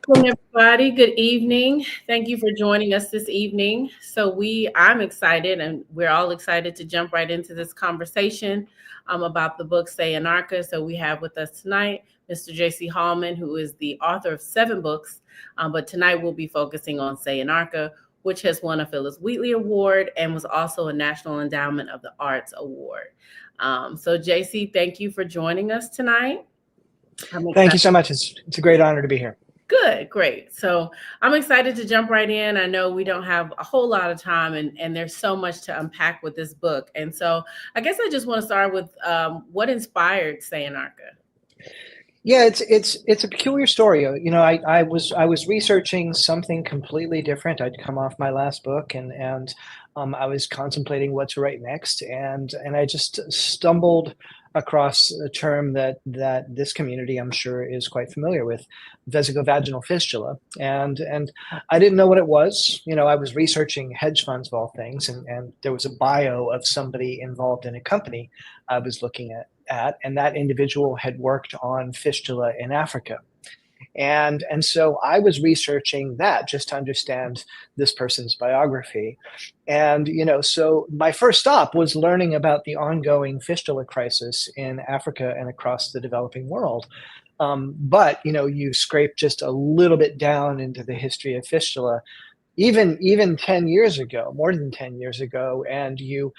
Welcome, everybody. Good evening. Thank you for joining us this evening. I'm excited, and we're all excited to jump right into this conversation about the book Say Anarcha. So we have with us tonight Mr. J.C. Hallman, who is the author of 7 books. But tonight we'll be focusing on Say Anarcha, which has won a Phyllis Wheatley Award and was also a National Endowment of the Arts Award. So JC, thank you for joining us tonight. I'm Thank you excited. so much. It's a great honor to be here. Good, great. So I'm excited to jump right in. I know we don't have a whole lot of time, and there's so much to unpack with this book. And so I guess I just want to start with what inspired Say Anarcha. Yeah, it's a peculiar story. I was researching something completely different. I'd come off my last book, and I was contemplating what to write next, and I just stumbled across a term that this community, I'm sure, is quite familiar with, vesicovaginal fistula, and I didn't know what it was. I was researching hedge funds of all things, and there was a bio of somebody involved in a company I was looking at, and that individual had worked on fistula in Africa. And so I was researching that just to understand this person's biography. And, so my first stop was learning about the ongoing fistula crisis in Africa and across the developing world. But, you scrape just a little bit down into the history of fistula, even 10 years ago, more than 10 years ago, and you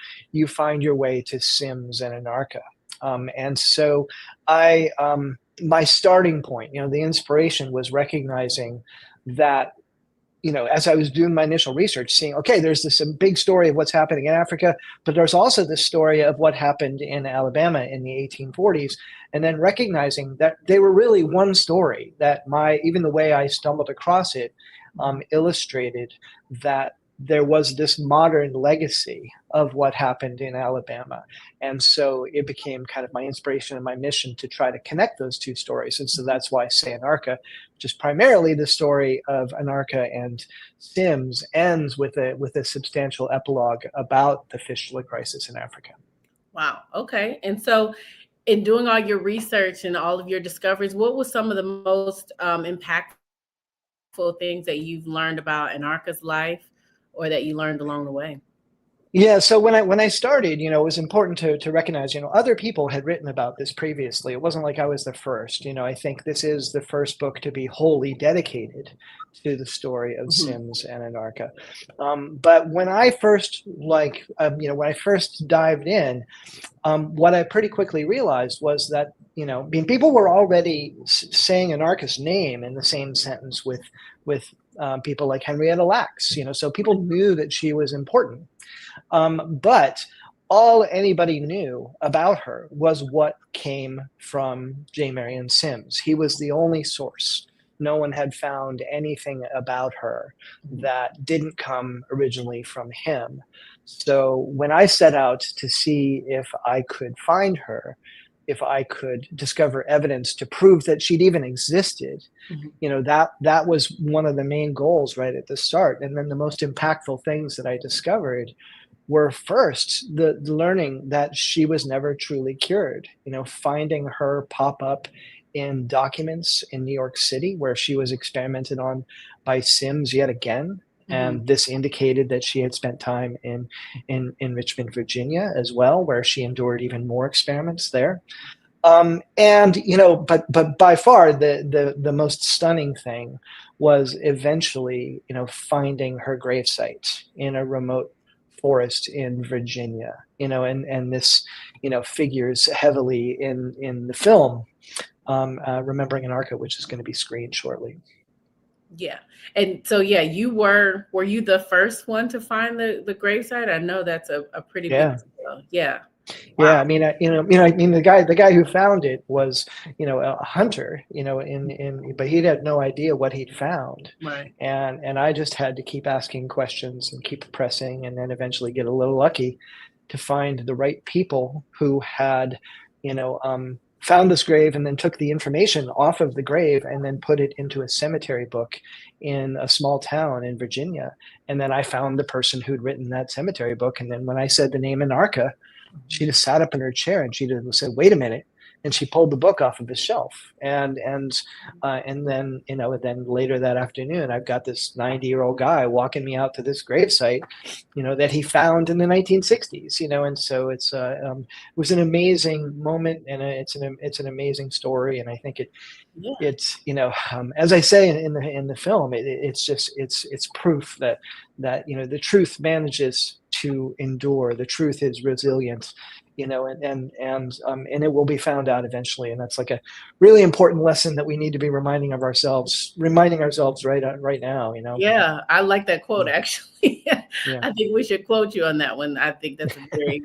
find your way to Sims and Anarcha. And so my starting point, the inspiration was recognizing that, as I was doing my initial research, seeing, okay, there's this big story of what's happening in Africa, but there's also this story of what happened in Alabama in the 1840s, and then recognizing that they were really one story, that even the way I stumbled across it illustrated that there was this modern legacy of what happened in Alabama. And so it became kind of my inspiration and my mission to try to connect those two stories. And so that's why I say Anarcha, which is primarily the story of Anarcha and Sims, ends with a substantial epilogue about the fistula crisis in Africa. Wow. Okay. And so, in doing all your research and all of your discoveries, what was some of the most impactful things that you've learned about Anarcha's life, or that you learned along the way? Yeah, so when I started, it was important to recognize, other people had written about this previously. It wasn't like I was the first. I think this is the first book to be wholly dedicated to the story of Mhm. Sims and Anarcha. But when I first when I first dived in, what I pretty quickly realized was that people were already saying Anarcha's name in the same sentence with people like Henrietta Lacks. So people knew that she was important. But all anybody knew about her was what came from J. Marion Sims. He was the only source. No one had found anything about her that didn't come originally from him. So when I set out to see if I could find her, if I could discover evidence to prove that she'd even existed, Mhm. that was one of the main goals right at the start. And then the most impactful things that I discovered were first the learning that she was never truly cured. Finding her pop up in documents in New York City where she was experimented on by Sims yet again. Mhm. And this indicated that she had spent time in Richmond, Virginia as well, where she endured even more experiments there. But by far the most stunning thing was eventually, finding her gravesite in a remote forest in Virginia, and this, figures heavily in the film, Remembering Anarcha, which is going to be screened shortly. Yeah. And so, yeah, were you the first one to find the gravesite? I know that's a pretty big Yeah. deal. Yeah. Yeah, Wow. I mean, the guy who found it was, a hunter, but he had no idea what he'd found, Right. and I just had to keep asking questions and keep pressing, and then eventually get a little lucky to find the right people who had, found this grave and then took the information off of the grave and then put it into a cemetery book in a small town in Virginia, and then I found the person who'd written that cemetery book, and then when I said the name Anarcha, she just sat up in her chair and she just said, "Wait a minute, And she pulled the book off of his shelf, and then, then later that afternoon, I've got this 90-year-old guy walking me out to this gravesite, that he found in the 1960s, and so it was an amazing moment, and it's an amazing story, and I think Yeah. it's as I say in the film, it's just it's proof that the truth manages to endure. The truth is resilient, and it will be found out eventually, and that's like a really important lesson that we need to be reminding ourselves right now. Yeah, I like that quote Yeah, actually. yeah, I think we should quote you on that one. I think that's a very,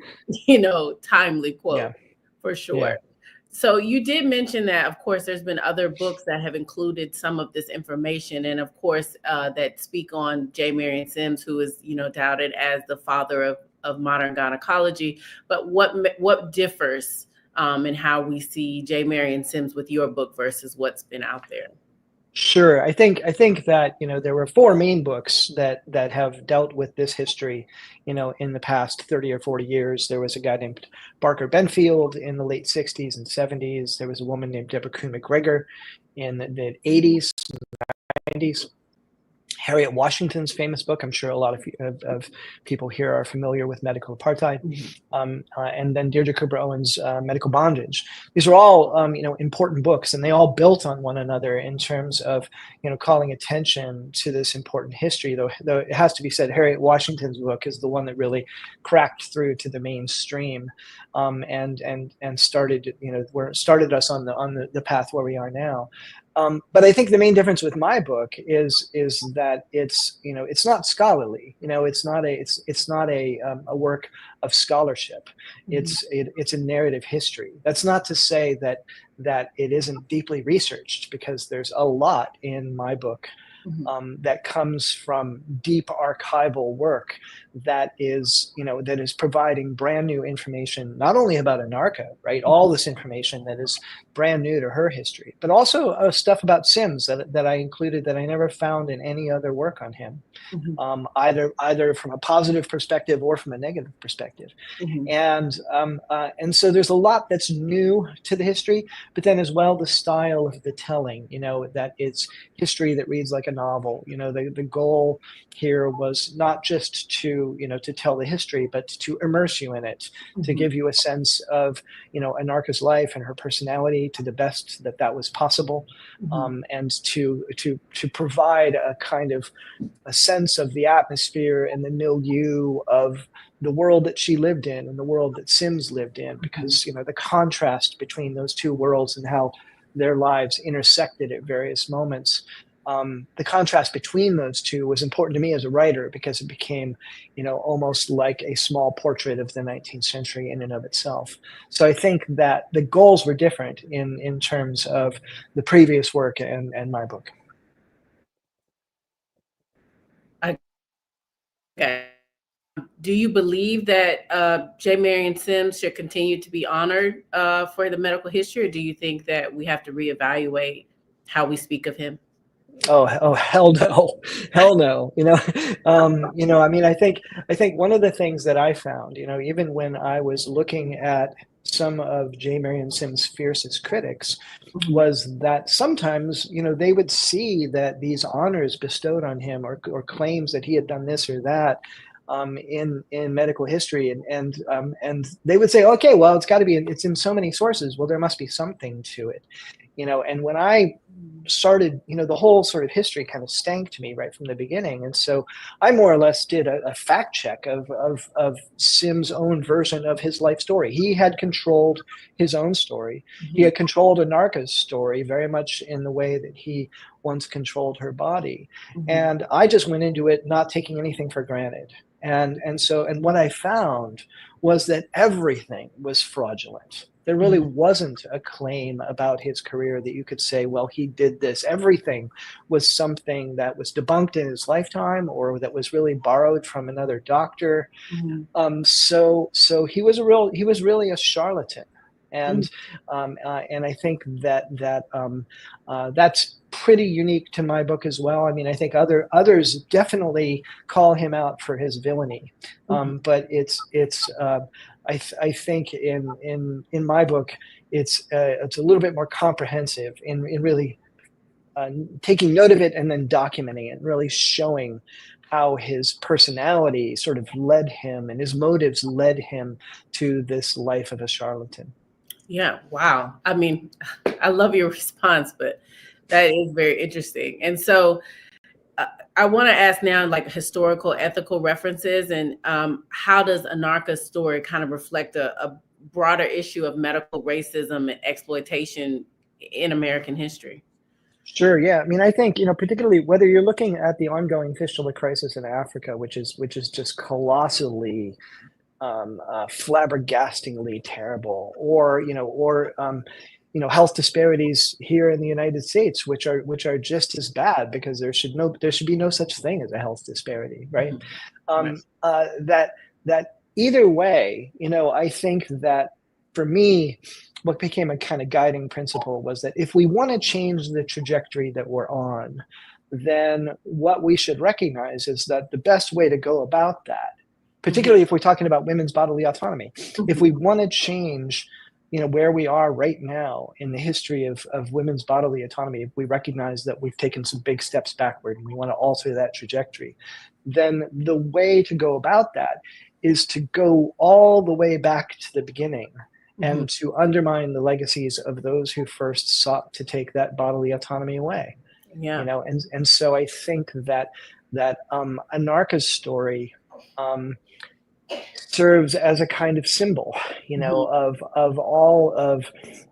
timely yeah, quote for sure. yeah. So you did mention that, of course, there's been other books that have included some of this information, and of course, that speak on J. Marion Sims, who is, touted as the father of modern gynecology. But what differs in how we see J. Marion Sims with your book versus what's been out there? Sure. I think that there were four main books that have dealt with this history, in the past 30 or 40 years. There was a guy named Barker Benfield in the late 60s and 70s. There was a woman named Deborah Kuhn McGregor in the 80s, 90s. Harriet Washington's famous book. I'm sure a lot of people here are familiar with Medical Apartheid, and then Deirdre Cooper Owens' Medical Bondage. These are all important books, and they all built on one another in terms of calling attention to this important history. Though it has to be said, Harriet Washington's book is the one that really cracked through to the mainstream, and started us on the path where we are now. But I think the main difference with my book is that it's not scholarly. It's not a work of scholarship. Mhm, It's a narrative history. That's not to say that it isn't deeply researched, because there's a lot in my book mhm, that comes from deep archival work that is providing brand new information, not only about Anarcha, right? All this information that is brand new to her history, but also stuff about Sims that I included that I never found in any other work on him, mhm, either from a positive perspective or from a negative perspective. mhm, And so there's a lot that's new to the history, but then as well the style of the telling, that it's history that reads like a novel. The goal here was not just to tell the history, but to immerse you in it, to mhm, give you a sense of Anarcha's life and her personality to the best that was possible, mhm, and to provide a kind of a sense of the atmosphere and the milieu of the world that she lived in and the world that Sims lived in, mhm, because the contrast between those two worlds and how their lives intersected at various moments. The contrast between those two was important to me as a writer, because it became, almost like a small portrait of the 19th century in and of itself. So I think that the goals were different in terms of the previous work and my book. Okay. Do you believe that J. Marion Sims should continue to be honored for the medical history, or do you think that we have to reevaluate how we speak of him? Oh, hell no, hell no. I mean, I think one of the things that I found, even when I was looking at some of J. Marion Sims' fiercest critics, Mhm, was that sometimes, they would see that these honors bestowed on him, or claims that he had done this or that, in medical history, and they would say, okay, well, it's in so many sources. Well, there must be something to it. And when I started, the whole sort of history kind of stank to me right from the beginning. And so I more or less did a fact check of Sim's own version of his life story. He had controlled his own story. He mhm, had controlled Anarcha's story very much in the way that he once controlled her body. mhm, And I just went into it not taking anything for granted. And what I found was that everything was fraudulent. There really mhm, wasn't a claim about his career that you could say, well, he did this. Everything was something that was debunked in his lifetime, or that was really borrowed from another doctor. mhm, So he was really a charlatan, mhm, and I think that's pretty unique to my book as well. I mean, I think others definitely call him out for his villainy, mhm, but I think in my book, it's a little bit more comprehensive in really taking note of it and then documenting it, and really showing how his personality sort of led him and his motives led him to this life of a charlatan. Yeah, wow. I mean, I love your response, but that is very interesting. And so uh, I want to ask now, like historical, ethical references, and how does Anarcha's story kind of reflect a broader issue of medical racism and exploitation in American history? Sure. Yeah. I mean, I think, particularly whether you're looking at the ongoing fistula crisis in Africa, which is just colossally, flabbergastingly terrible, or health disparities here in the United States, which are just as bad, because there should be no such thing as a health disparity, right? Mhm. Right. That either way, I think that for me, what became a kind of guiding principle was that if we want to change the trajectory that we're on, then what we should recognize is that the best way to go about that, Mhm. particularly if we're talking about women's bodily autonomy, if we Mhm. want to change, where we are right now in the history of women's bodily autonomy, if we recognize that we've taken some big steps backward and we want to alter that trajectory, then the way to go about that is to go all the way back to the beginning Mhm. and to undermine the legacies of those who first sought to take that bodily autonomy away. Yeah. And so I think that Anarcha's story um, serves as a kind of symbol, Mhm. of all of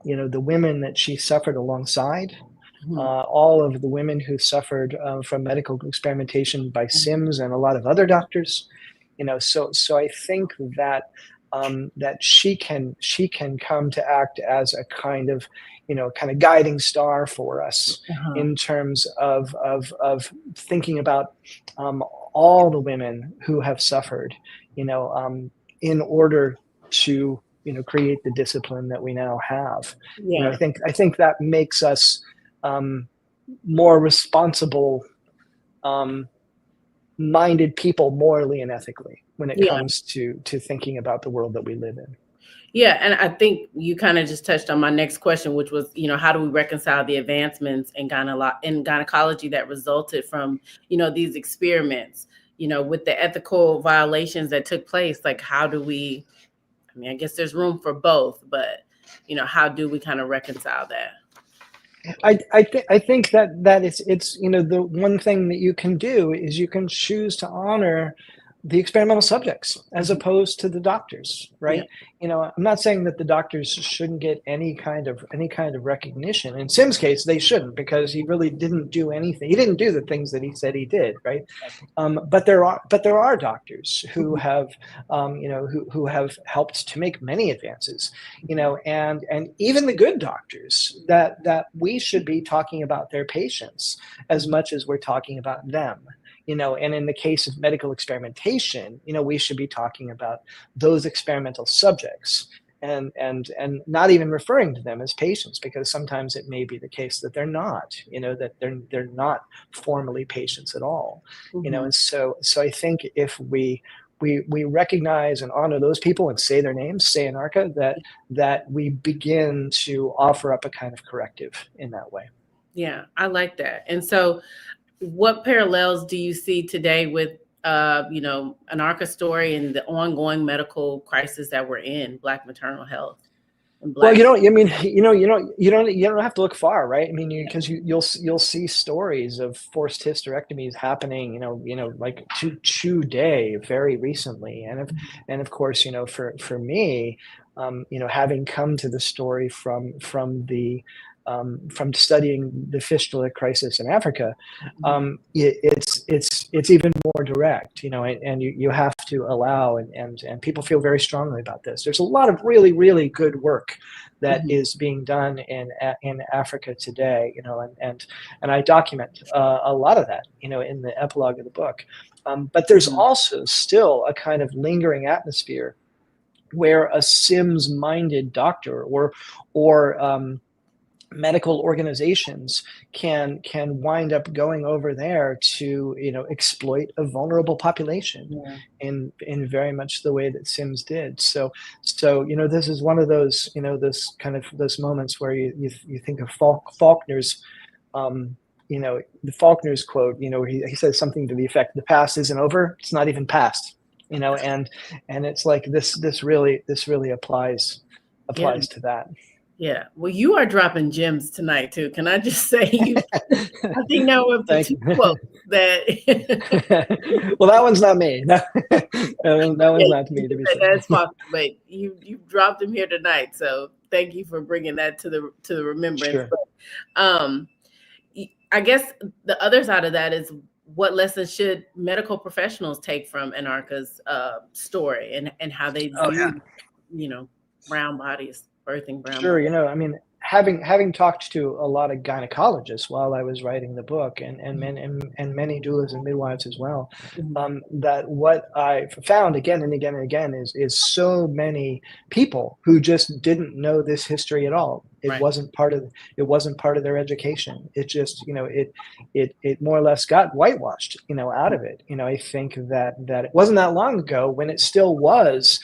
the women that she suffered alongside, Mhm. all of the women who suffered from medical experimentation by Mhm. Sims and a lot of other doctors. So I think that she can come to act as a kind of guiding star for us Uh-huh. in terms of thinking about um, all the women who have suffered, in order to create the discipline that we now have. Yeah. I think that makes us um, more responsible, um, minded people morally and ethically when it Yeah. comes to thinking about the world that we live in. Yeah, and I think you kind of just touched on my next question, which was, how do we reconcile the advancements in gynecology that resulted from, these experiments, with the ethical violations that took place? Like, how do we? I mean, I guess there's room for both, but how do we kind of reconcile that? I think that it's the one thing that you can do is you can choose to honor the experimental subjects as Mhm. opposed to the doctors, Yeah. right? I'm not saying that the doctors shouldn't get any kind of recognition. In Sim's case, they shouldn't, because he really didn't do anything. He didn't do the things that he said he did, right? But there are doctors who Mhm. have who have helped to make many advances, and even the good doctors, that we should be talking about their patients as much as we're talking about them. And in the case of medical experimentation, we should be talking about those experimental subjects, and not even referring to them as patients, because sometimes it may be the case that they're not, that they're not formally patients at all. Mhm. And so I think if we recognize and honor those people and say their names, say Anarcha, that we begin to offer up a kind of corrective in that way. Yeah, I like that. And so, what parallels do you see today with, an ARCA story and the ongoing medical crisis that we're in, Black maternal health and Well, Black? I mean, you don't have to look far, right? I mean, because you'll see stories of forced hysterectomies happening, like today, very recently, and of course, for me, having come to the story from studying the fistula crisis in Africa, Mhm. it's even more direct, and you have to allow, and people feel very strongly about this. There's a lot of really, really good work that Mhm. is being done in Africa today, and I document a lot of that, in the epilogue of the book. But there's Mhm. also still a kind of lingering atmosphere where a Sims-minded doctor, or medical organizations can wind up going over there to, exploit a vulnerable population Yeah. in very much the way that Sims did. So this is one of those, those kind of those moments where you think of Faulkner's, um, the Faulkner's quote, he says something to the effect, "The past isn't over; it's not even past." And it's like this really Yeah. applies to that. Yeah. Well, you are dropping gems tonight too. Can I just say you I think now we're up to Thank two you. quotes that Well, that one's not me. No, that yeah, one's not me, to be sure. that's possible, but you dropped them here tonight. So thank you for bringing that to the remembrance. Sure. But I guess the other side of that is what lessons should medical professionals take from Anarcha's story and how they Oh yeah. view, brown bodies, birthing brown Sure, bodies. I mean, having talked to a lot of gynecologists while I was writing the book, and many doulas and midwives as well, Mhm. that what I found again and again and again is so many people who just didn't know this history at all. Right. It wasn't part of their education. It just, it more or less got whitewashed, out of it. I think that it wasn't that long ago when it still was,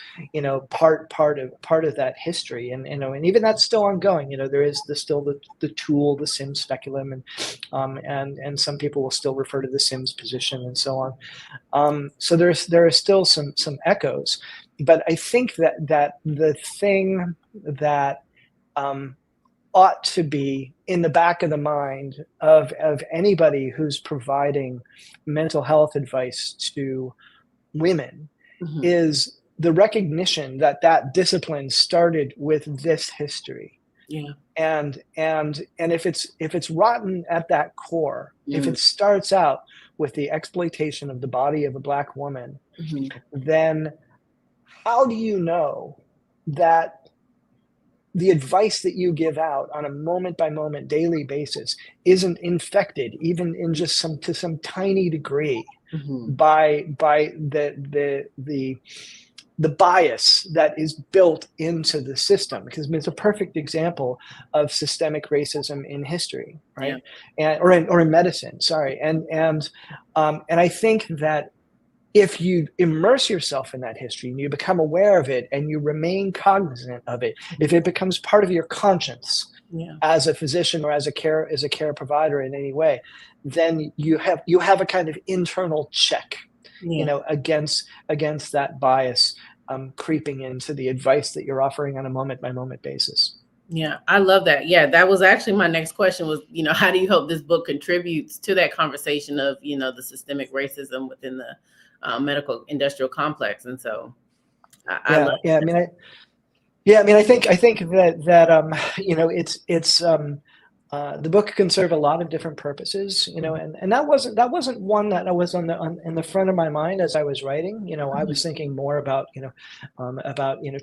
part of that history, and even that's still ongoing. There is still the tool, the Sims speculum, and some people will still refer to the Sims position and so on. So there are still some echoes, but I think that the thing that ought to be in the back of the mind of anybody who's providing mental health advice to women Mhm. is the recognition that discipline started with this history. Yeah. And if it's rotten at that core, if Mm. it starts out with the exploitation of the body of a Black woman, Mhm. then how do you know that the advice that you give out on a moment by moment daily basis isn't infected, even in just some tiny degree, Mhm. by the bias that is built into the system? Because it's a perfect example of systemic racism in history, Yeah. right? Or in medicine, sorry. And I think that if you immerse yourself in that history and you become aware of it and you remain cognizant of it, if it becomes part of your conscience Yeah. as a physician or as a care provider in any way, then you have a kind of internal check, Yeah. against that bias, creeping into the advice that you're offering on a moment by moment basis. Yeah, I love that. Yeah, that was actually my next question was, how do you hope this book contributes to that conversation of, the systemic racism within the medical industrial complex? And so I love Yeah, yeah. I think that it's the book can serve a lot of different purposes, it. and that wasn't one that was in the front of my mind as I was writing. I Mhm. was thinking more about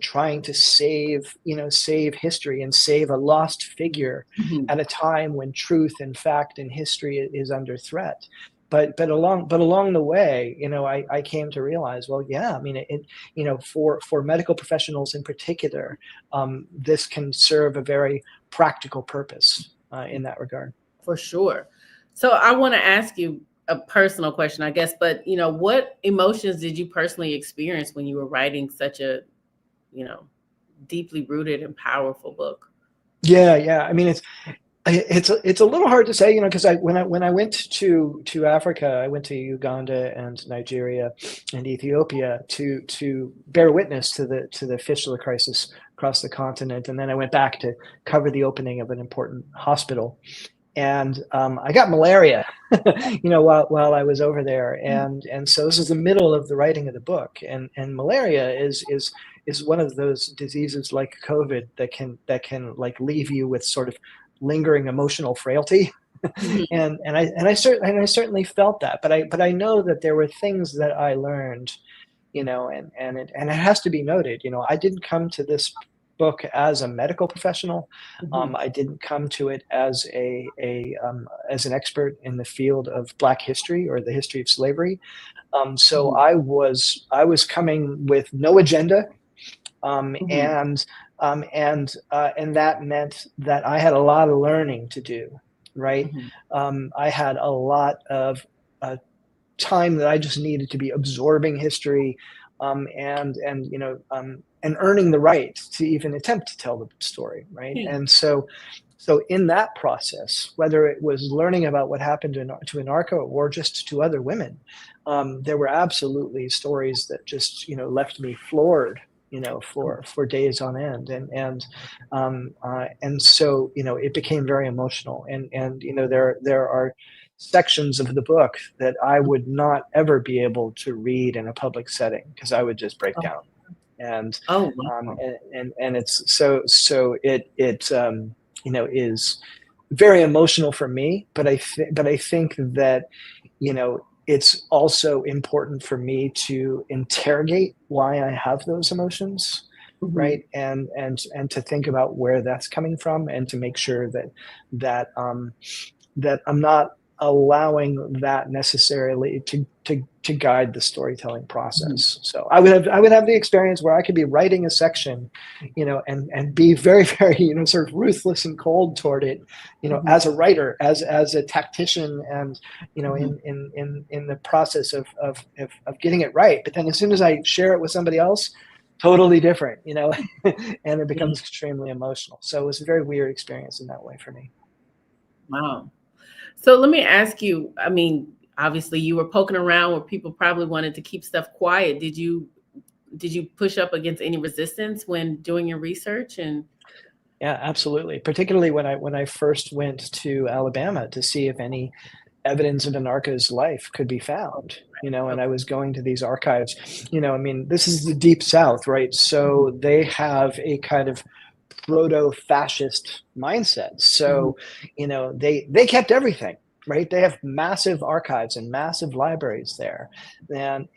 trying to save history and save a lost figure Mhm. at a time when truth and fact and history is under threat. But along the way, I came to realize, well, yeah, I mean, for medical professionals in particular, this can serve a very practical purpose in that regard. For sure. So I want to ask you a personal question, I guess, but what emotions did you personally experience when you were writing such a, you know, deeply rooted and powerful book? Yeah, yeah. I mean, it's a little hard to say, because when I went to Africa, I went to Uganda and Nigeria and Ethiopia to bear witness to the fistula crisis across the continent, and then I went back to cover the opening of an important hospital. And I got malaria, while I was over there, and so this is the middle of the writing of the book, and malaria is one of those diseases like COVID that can like leave you with sort of lingering emotional frailty, Mhm. and I certainly felt that, but I know that there were things that I learned, and it has to be noted, I didn't come to this book as a medical professional. Mhm. I didn't come to it as an expert in the field of Black history or the history of slavery. So Mhm. I was coming with no agenda, Mhm. and And that meant that I had a lot of learning to do, right? Mhm. I had a lot of time that I just needed to be absorbing history, and earning the right to even attempt to tell the story, right? Yeah. And so in that process, whether it was learning about what happened to Anarcha or just to other women, there were absolutely stories that just left me floored, for days on end, and so it became very emotional, and there are sections of the book that I would not ever be able to read in a public setting because I would just break Oh, down. And oh, um, wow. and it's so it is very emotional for me, but I think that it's also important for me to interrogate why I have those emotions, Mhm. right? And to think about where that's coming from, and to make sure that I'm not allowing that necessarily to guide the storytelling Mhm. process. So I would have the experience where I could be writing a section, and be very, very, sort of ruthless and cold toward it, Mhm. as a writer, as a tactician, and Mhm. in the process of getting it right. But then as soon as I share it with somebody else, totally different, and it Yeah. becomes extremely emotional. So it was a very weird experience in that way for me. Wow. So let me ask you, I mean, obviously you were poking around where people probably wanted to keep stuff quiet. Did you push up against any resistance when doing your research? And Yeah, absolutely. Particularly when I first went to Alabama to see if any evidence of Anarcha's life could be found, and I okay. was going to these archives. I mean, this is the Deep South, right? Mhm. So they have a kind of proto-fascist mindset. Mhm. So, they kept everything, right? They have massive archives and massive libraries there, and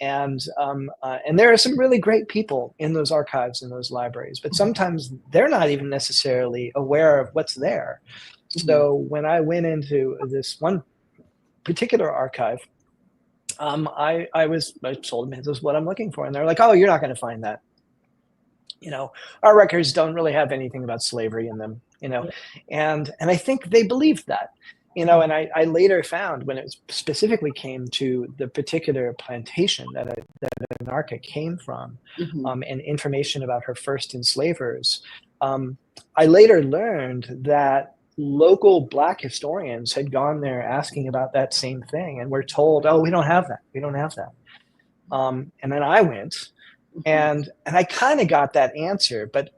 there are some really great people in those archives and those libraries, but sometimes they're not even necessarily aware of what's there. Mhm. So when I went into this one particular archive, I told them this is what I'm looking for, and they're like, "Oh, you're not going to find that. You know, our records don't really have anything about slavery in them." Yeah. And I think they believed that. Mhm. And I later found, when it specifically came to the particular plantation that Anarcha came from, Mhm. and information about her first enslavers, I later learned that local Black historians had gone there asking about that same thing, and were told, "Oh, we don't have that. We don't have that." And then I went, Mhm. and I kind of got that answer, but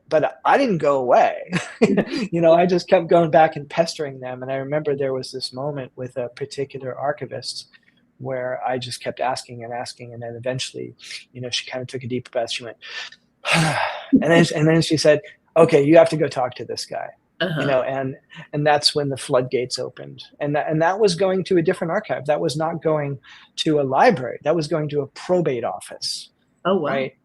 I didn't go away. Mhm. I just kept going back and pestering them. And I remember there was this moment with a particular archivist where I just kept asking and asking, and then eventually, she kind of took a deep breath. She went, and then she said, "Okay, you have to go talk to this guy." Uh-huh. And that's when the floodgates opened, and that was going to a different archive. That was not going to a library. That was going to a probate office, Oh, wow. right?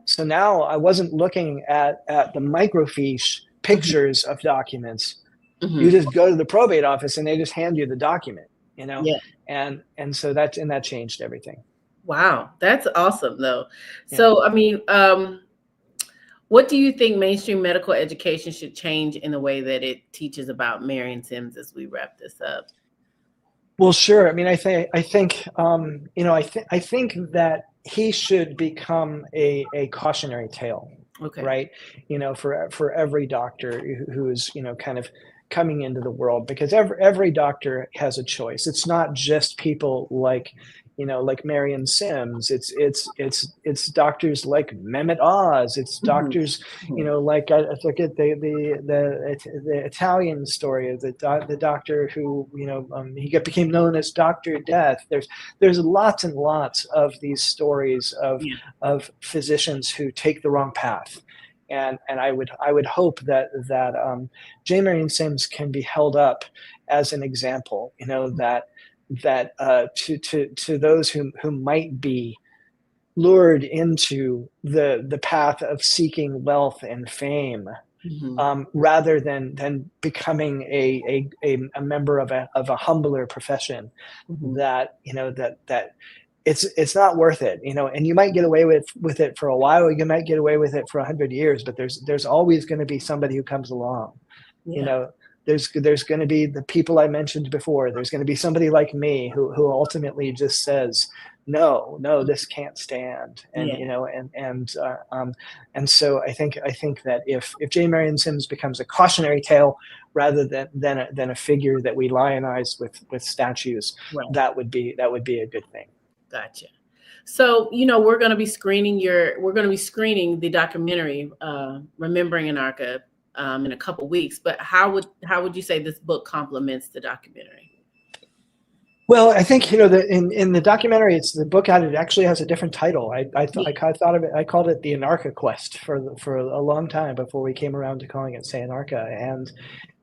So now I wasn't looking at the microfiche Mhm. pictures of documents. You Mhm. just go to the probate office and they just hand you the document, Yeah. and so that changed everything. Wow. That's awesome though. Yeah. So, I mean, what do you think mainstream medical education should change in the way that it teaches about Marion Sims as we wrap this up? Well, sure. I mean, I think that he should become a cautionary tale, Okay. right? For every doctor who is, kind of coming into the world, because every doctor has a choice. It's not just people like Marion Sims. It's doctors like Mehmet Oz. It's Mhm. doctors, Mhm. like I forget the Italian story of the doctor who, became known as Doctor Death. There's lots and lots of these stories Yeah. of physicians who take the wrong path. And I would hope that J. Marion Sims can be held up as an example, to those who might be lured into the path of seeking wealth and fame, Mhm. rather than becoming a member of a humbler profession, Mhm. that it's not worth it, and you might get away with it for a while, you might get away with it for 100 years, but there's always going to be somebody who comes along. you Yeah. know there's going to be the people I mentioned before. There's going to be somebody like me who ultimately just says, no, no, this can't stand. And Yeah. and so I think that if Jane Marion Sims becomes a cautionary tale rather than a figure that we lionize with statues, Right. that would be a good thing. Gotcha. So, we're going to be screening the documentary, Remembering Anarcha, in a couple weeks. But how would you say this book complements the documentary? Well, I think in the documentary, it's the book out. It actually has a different title. I thought of it. I called it the Anarcha Quest for a long time before we came around to calling it Say Anarcha. And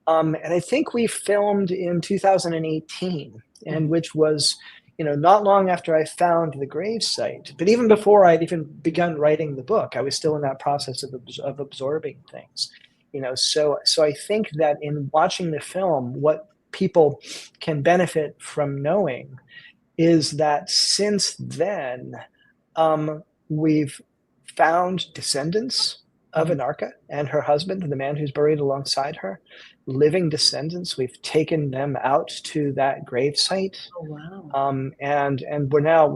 I think we filmed in 2018, and which was not long after I found the grave site. But even before I'd even begun writing the book, I was still in that process of absorbing things. So I think that in watching the film, what people can benefit from knowing is that since then, we've found descendants of Mhm. Anarcha and her husband, the man who's buried alongside her, living descendants. We've taken them out to that grave site. Oh, wow. And we're now,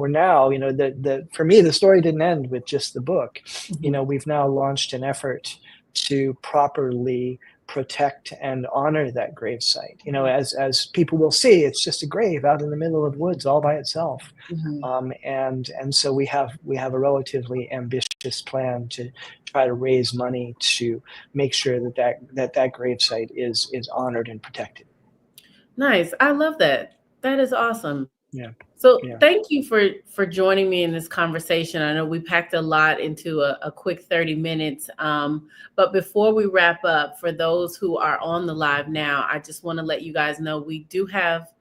for me, the story didn't end with just the book. Mhm. We've now launched an effort to properly protect and honor that grave site. As people will see, it's just a grave out in the middle of woods all by itself. Mhm. And so we have a relatively ambitious plan to try to raise money to make sure that gravesite is honored and protected. Nice. I love that. That is awesome. Yeah, So yeah. thank you for joining me in this conversation. I know we packed a lot into a quick 30 minutes. But before we wrap up, for those who are on the live now, I just want to let you guys know we do have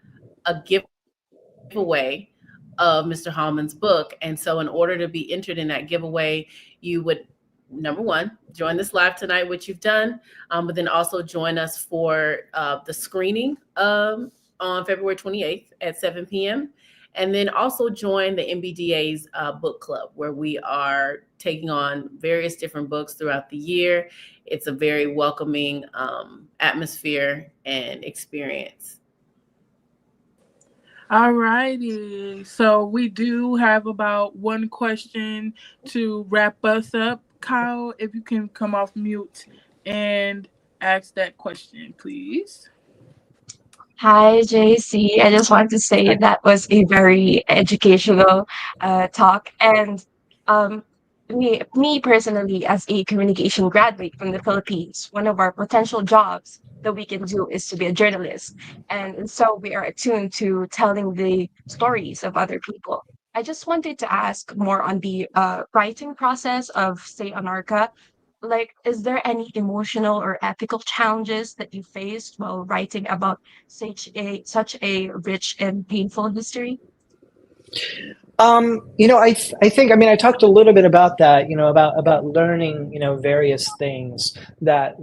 a giveaway of Mr. Hallman's book. And so in order to be entered in that giveaway, you would, number one, join this live tonight, which you've done, but then also join us for the screening on February 28th at 7 p.m. And then also join the MBDA's book club, where we are taking on various different books throughout the year. It's a very welcoming atmosphere and experience. All righty. So we do have about one question to wrap us up. Kyle, if you can come off mute and ask that question, please. Hi, JC. I just wanted to say Hi. that was a very educational talk. And um, me personally, as a communication graduate from the Philippines, one of our potential jobs that we can do is to be a journalist. And so we are attuned to telling the stories of other people. I just wanted to ask more on the writing process of, say, Anarcha. Like, is there any emotional or ethical challenges that you faced while writing about such a rich and painful history? I think, I mean, I talked a little bit about that, about learning, various things that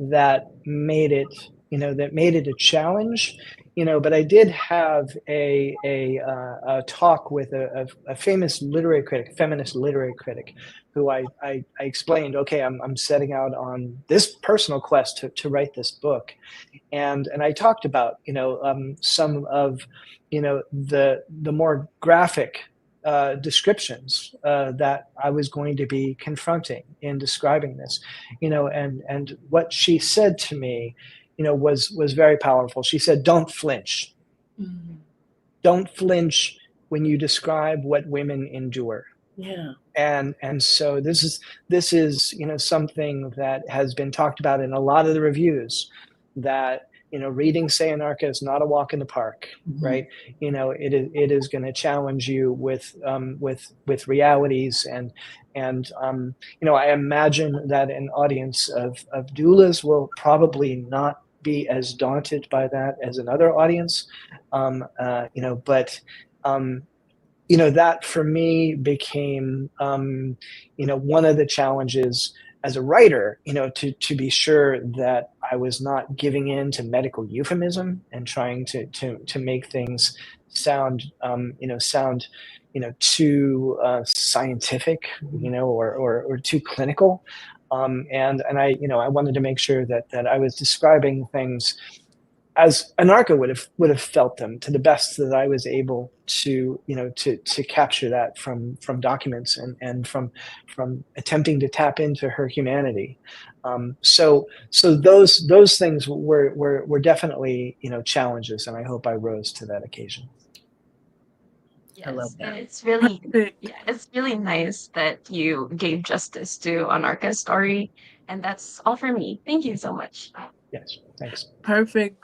made it a challenge, but I did have a talk with a famous literary critic, feminist literary critic, who I explained, okay, I'm setting out on this personal quest to write this book. And I talked about, some of, the more graphic descriptions that I was going to be confronting in describing this, and what she said to me, was very powerful. She said, "Don't flinch. Mhm. Don't flinch when you describe what women endure." Yeah. And so this is something that has been talked about in a lot of the reviews, that reading Say Anarcha is not a walk in the park, Mhm. right? It is going to challenge you with realities. And I imagine that an audience of doulas will probably not be as daunted by that as another audience. But that for me became, one of the challenges as a writer, to be sure that I was not giving in to medical euphemism and trying to make things sound too scientific, or too clinical. And I wanted to make sure that I was describing things as Anarcha would have felt them, to the best that I was able to capture that from documents, and from attempting to tap into her humanity. So those things were definitely challenges, and I hope I rose to that occasion. I love Yes, and that. it's really nice that you gave justice to Anarcha's story, and that's all for me. Thank you so much. Yes, thanks. Perfect.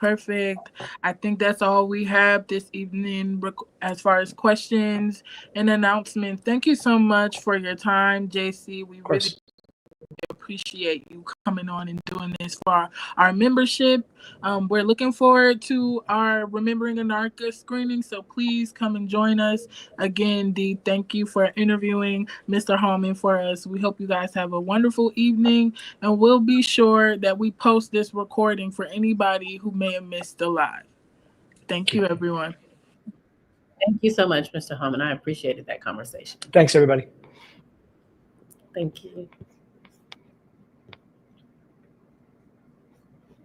I think that's all we have this evening as far as questions and announcements. Thank you so much for your time, JC. We Of really course. appreciate you coming on and doing this for our membership. We're looking forward to our Remembering Anarcha screening, so please come and join us. Again, Dee, thank you for interviewing Mr. Hallman for us. We hope you guys have a wonderful evening, and we'll be sure that we post this recording for anybody who may have missed the live. Thank you, everyone. Thank you so much, Mr. Holman. I appreciated that conversation. Thanks, everybody. Thank you.